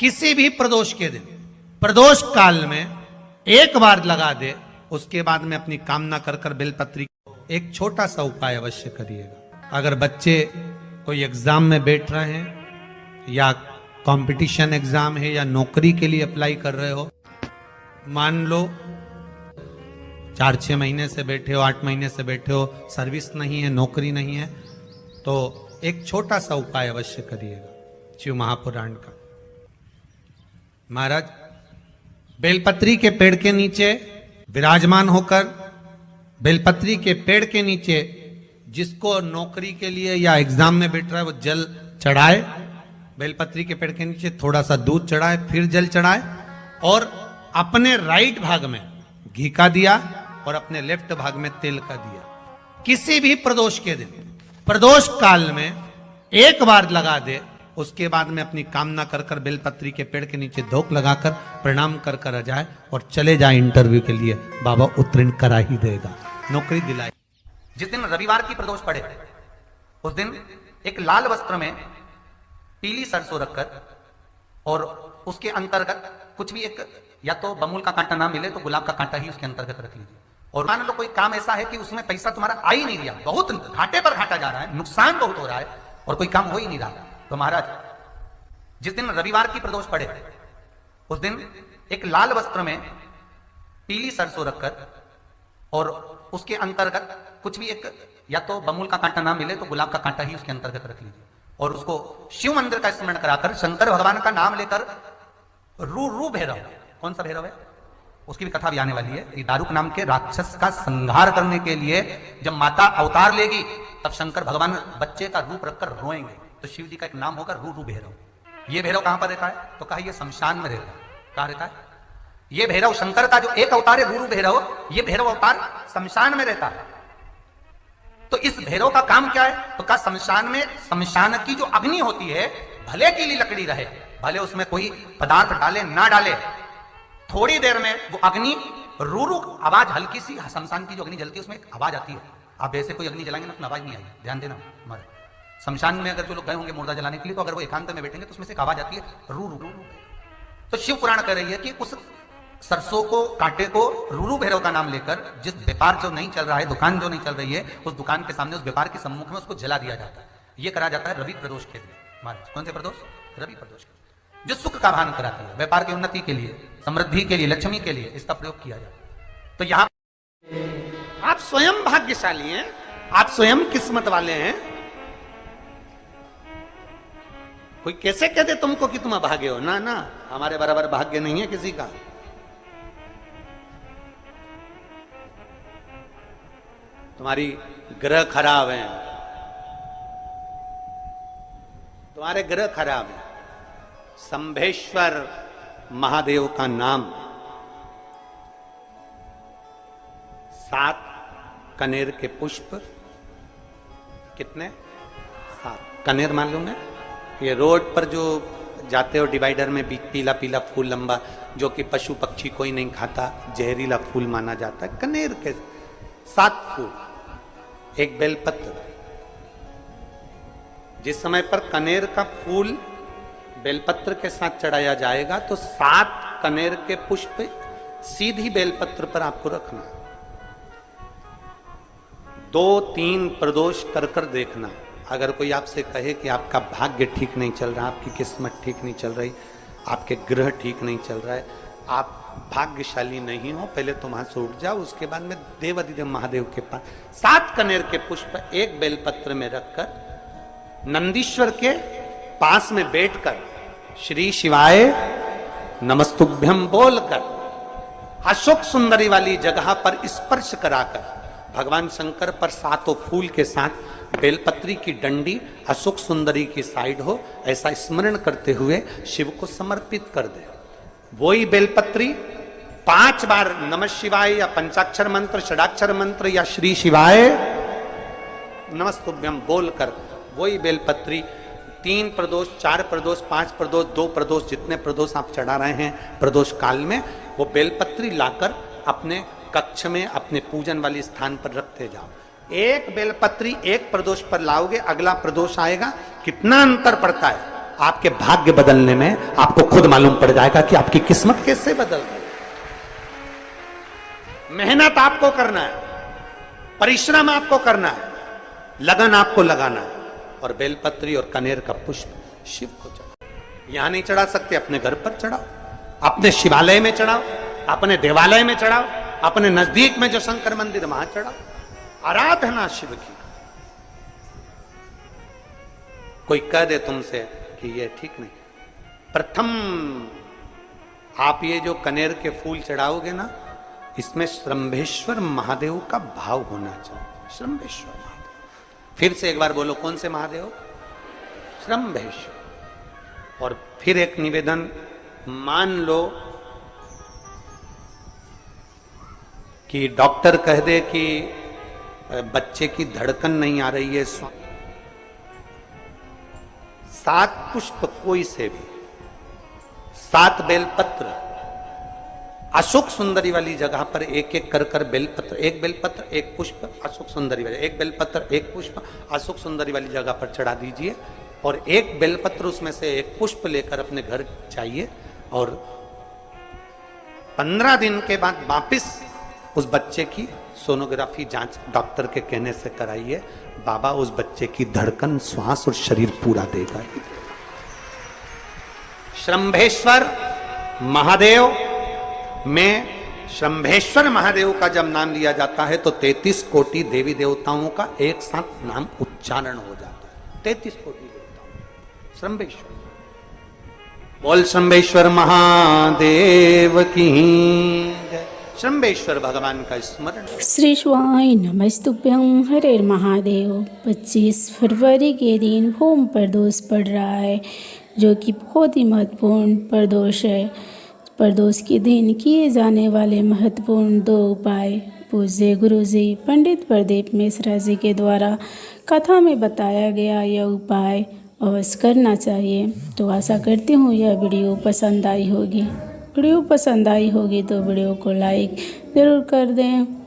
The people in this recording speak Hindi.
किसी भी प्रदोष के दिन, प्रदोष काल में एक बार लगा दे, उसके बाद में अपनी कामना कर कर बेलपत्री एक छोटा सा उपाय अवश्य करिएगा। अगर बच्चे कोई एग्जाम में बैठ रहे हैं या कंपटीशन एग्जाम है या नौकरी के लिए अप्लाई कर रहे हो, मान लो 4-6 महीने से बैठे हो, 8 महीने से बैठे हो, सर्विस नहीं है, नौकरी नहीं है, तो एक छोटा सा उपाय अवश्य करिएगा शिव महापुराण का। महाराज बेलपत्री के पेड़ के नीचे विराजमान होकर, बेलपत्री के पेड़ के नीचे जिसको नौकरी के लिए या एग्जाम में बैठ रहा है वो जल चढ़ाए, बेलपत्री के पेड़ के नीचे थोड़ा सा दूध चढ़ाए, फिर जल चढ़ाए और अपने राइट भाग में घी का दिया और अपने लेफ्ट भाग में तेल का दिया। किसी भी प्रदोष के दिन, प्रदोष काल में एक बार लगा दे, उसके बाद में अपनी कामना कर कर बेलपत्री के पेड़ के नीचे धोख लगाकर प्रणाम कर कर आ जाए और चले जाए इंटरव्यू के लिए, बाबा उत्तीर्ण करा ही देगा, नौकरी दिलाए। जिस दिन रविवार की प्रदोष पड़े उस दिन एक लाल वस्त्र में पीली सरसों रखकर और उसके अंतर्गत कुछ भी एक, या तो बमूल का कांटा ना मिले तो गुलाब का कांटा ही उसके अंतर्गत रख लीजिए। और मान लो कोई काम ऐसा है कि उसमें पैसा तुम्हारा आ ही नहीं रहा, बहुत घाटे पर घाटा जा रहा है, नुकसान बहुत हो रहा है और कोई काम हो ही नहीं रहा, तो महाराज जिस दिन रविवार की प्रदोष पड़े उस दिन एक लाल वस्त्र में पीली सरसों रखकर और उसके अंतर्गत कुछ भी एक, या तो बमूल का कांटा ना मिले तो गुलाब का कांटा ही उसके अंतर्गत रख लीजिए और उसको शिव मंदिर का स्मरण कराकर शंकर भगवान का नाम लेकर रू भैरव, कौन सा भैरव है उसकी भी कथा भी आने वाली है। ये दारुक नाम के राक्षस का संहार करने के लिए जब माता अवतार लेगी तब शंकर भगवान बच्चे का रूप रखकर रोएंगे, तो शिव जी का एक नाम होगा रू भैरव। ये भैरव कहां पर रहता है तो कहा ये शमशान में रहता है। कहां रहता है ये भैरव? शंकर का जो एक अवतार है रू भैरव, ये भैरव अवतार शमशान में रहता है। तो इस भैरव का काम क्या है तो कहा शमशान में, शमशान की जो अग्नि होती है भले गीली लकड़ी रहे, भले उसमें कोई पदार्थ डाले ना डाले, थोड़ी देर में वो अग्नि रू आवाज, हल्की सी शमशान की जो अग्नि जलती है उसमें एक आवाज आती है। आप ऐसे कोई अग्नि जलाएंगे ना उसमें आवाज नहीं आई, ध्यान देना। हमारे शमशान में अगर जो लोग गए होंगे मुर्दा जलाने के लिए, तो अगर वो एकांत में बैठेंगे तो उसमें से एक आवाज आती है रू रू। तो शिव पुराण कह रही है कि उस सरसों को, कांटे को रूरू भैरव का नाम लेकर जिस व्यापार जो नहीं चल रहा है, दुकान जो नहीं चल रही है, उस दुकान के सामने, उस व्यापार के सम्मुख में उसको जला दिया जाता है। ये करा जाता है रवि प्रदोष के दिन। महाराज कौन से प्रदोष? रवि प्रदोष के, जो सुख का भान कराती है, व्यापार की उन्नति के लिए, समृद्धि के लिए, लक्ष्मी के लिए इसका प्रयोग किया जाता है। तो यहां आप स्वयं भाग्यशाली हैं, आप स्वयं किस्मत वाले हैं। कोई कैसे कहते तुमको कि तुम अभागे हो? ना ना, हमारे बराबर भाग्य नहीं है किसी का। तुम्हारी ग्रह खराब है, तुम्हारे ग्रह खराब है। संभेश्वर महादेव का नाम, 7 कनेर के पुष्प, कितने? 7 कनेर मान लूंगा। ये रोड पर जो जाते हो डिवाइडर में पीला पीला फूल लंबा, जो कि पशु पक्षी कोई नहीं खाता, जहरीला फूल माना जाता है, कनेर के 7 फूल, एक बेलपत्र। जिस समय पर कनेर का फूल बेलपत्र के साथ चढ़ाया जाएगा तो 7 कनेर के पुष्प सीधी बेलपत्र पर आपको रखना। 2-3 प्रदोष कर कर देखना। अगर कोई आपसे कहे कि आपका भाग्य ठीक नहीं चल रहा, आपकी किस्मत ठीक नहीं चल रही, आपके ग्रह ठीक नहीं चल रहा है, आप भाग्यशाली नहीं हो, पहले तुम वहां से उठ जाओ, उसके बाद में देवाधिदेव महादेव के पास 7 कनेर के पुष्प एक बेलपत्र में रखकर नंदीश्वर के पास में बैठकर श्री शिवाय नमस्तुभ्यम बोलकर अशोक सुंदरी वाली जगह पर स्पर्श कराकर भगवान शंकर पर 7 फूल के साथ बेलपत्री की डंडी अशोक सुंदरी की साइड हो, ऐसा स्मरण करते हुए शिव को समर्पित कर दे। वही बेलपत्री 5 बार नमः शिवाय या पंचाक्षर मंत्र, षडाक्षर मंत्र या श्री शिवाय नमस्तुभ्यम बोलकर वही बेलपत्री 3 प्रदोष, 4 प्रदोष, 5 प्रदोष, 2 प्रदोष, जितने प्रदोष आप चढ़ा रहे हैं प्रदोष काल में, वो बेलपत्री लाकर अपने कक्ष में, अपने पूजन वाले स्थान पर रखते जाओ। एक बेलपत्री एक प्रदोष पर लाओगे, अगला प्रदोष आएगा, कितना अंतर पड़ता है। आपके भाग्य बदलने में आपको खुद मालूम पड़ जाएगा कि आपकी किस्मत कैसे बदल रही है। मेहनत आपको करना है, परिश्रम आपको करना है, लगन आपको लगाना है। और बेलपत्री और कनेर का पुष्प शिव को चढ़ाओ। यहां नहीं चढ़ा सकते, अपने घर पर चढ़ाओ, अपने शिवालय में चढ़ाओ, अपने देवालय में चढ़ाओ, अपने नजदीक में जो शंकर मंदिर वहां चढ़ाओ। आराधना शिव की। कोई कह दे तुमसे कि ये ठीक नहीं, प्रथम आप ये जो कनेर के फूल चढ़ाओगे ना, इसमें श्रंभेश्वर महादेव का भाव होना चाहिए। श्रंभेश्वर महादेव, फिर से एक बार बोलो, कौन से महादेव? श्रंभेश्वर। और फिर एक निवेदन, मान लो कि डॉक्टर कह दे कि बच्चे की धड़कन नहीं आ रही है, 7 पुष्प कोई से भी, 7 बेलपत्र अशोक सुंदरी वाली जगह पर एक एक कर कर बेलपत्र, एक बेलपत्र एक पुष्प अशोक सुंदरी वाली, एक बेलपत्र एक पुष्प अशोक सुंदरी वाली जगह पर चढ़ा दीजिए। और एक बेलपत्र उसमें से एक पुष्प लेकर अपने घर जाइए और 15 दिन के बाद वापिस उस बच्चे की सोनोग्राफी जांच डॉक्टर के कहने से कराइए। बाबा उस बच्चे की धड़कन, श्वास और शरीर पूरा देगा। श्रंभेश्वर महादेव में, श्रंभेश्वर महादेव का जब नाम लिया जाता है तो 33 कोटि देवी देवताओं का एक साथ नाम उच्चारण हो जाता है। 33 कोटि देवताओं, श्रंभेश्वर। बोल श्रंभेश्वर महादेव की जय। श्रंभेश्वर भगवान का स्मरण। श्री शिवाय नमस्तुभ्यं। हरे महादेव। 25 फरवरी के दिन भूम प्रदोष पड़ रहा है, जो कि बहुत ही महत्वपूर्ण प्रदोष है। प्रदोष के दिन किए जाने वाले महत्वपूर्ण 2 उपाय पूज्य गुरु जी पंडित प्रदीप मिश्रा जी के द्वारा कथा में बताया गया यह उपाय अवश्य करना चाहिए। तो आशा करती हूँ यह वीडियो पसंद आई होगी। वीडियो पसंद आई होगी तो वीडियो को लाइक ज़रूर कर दें।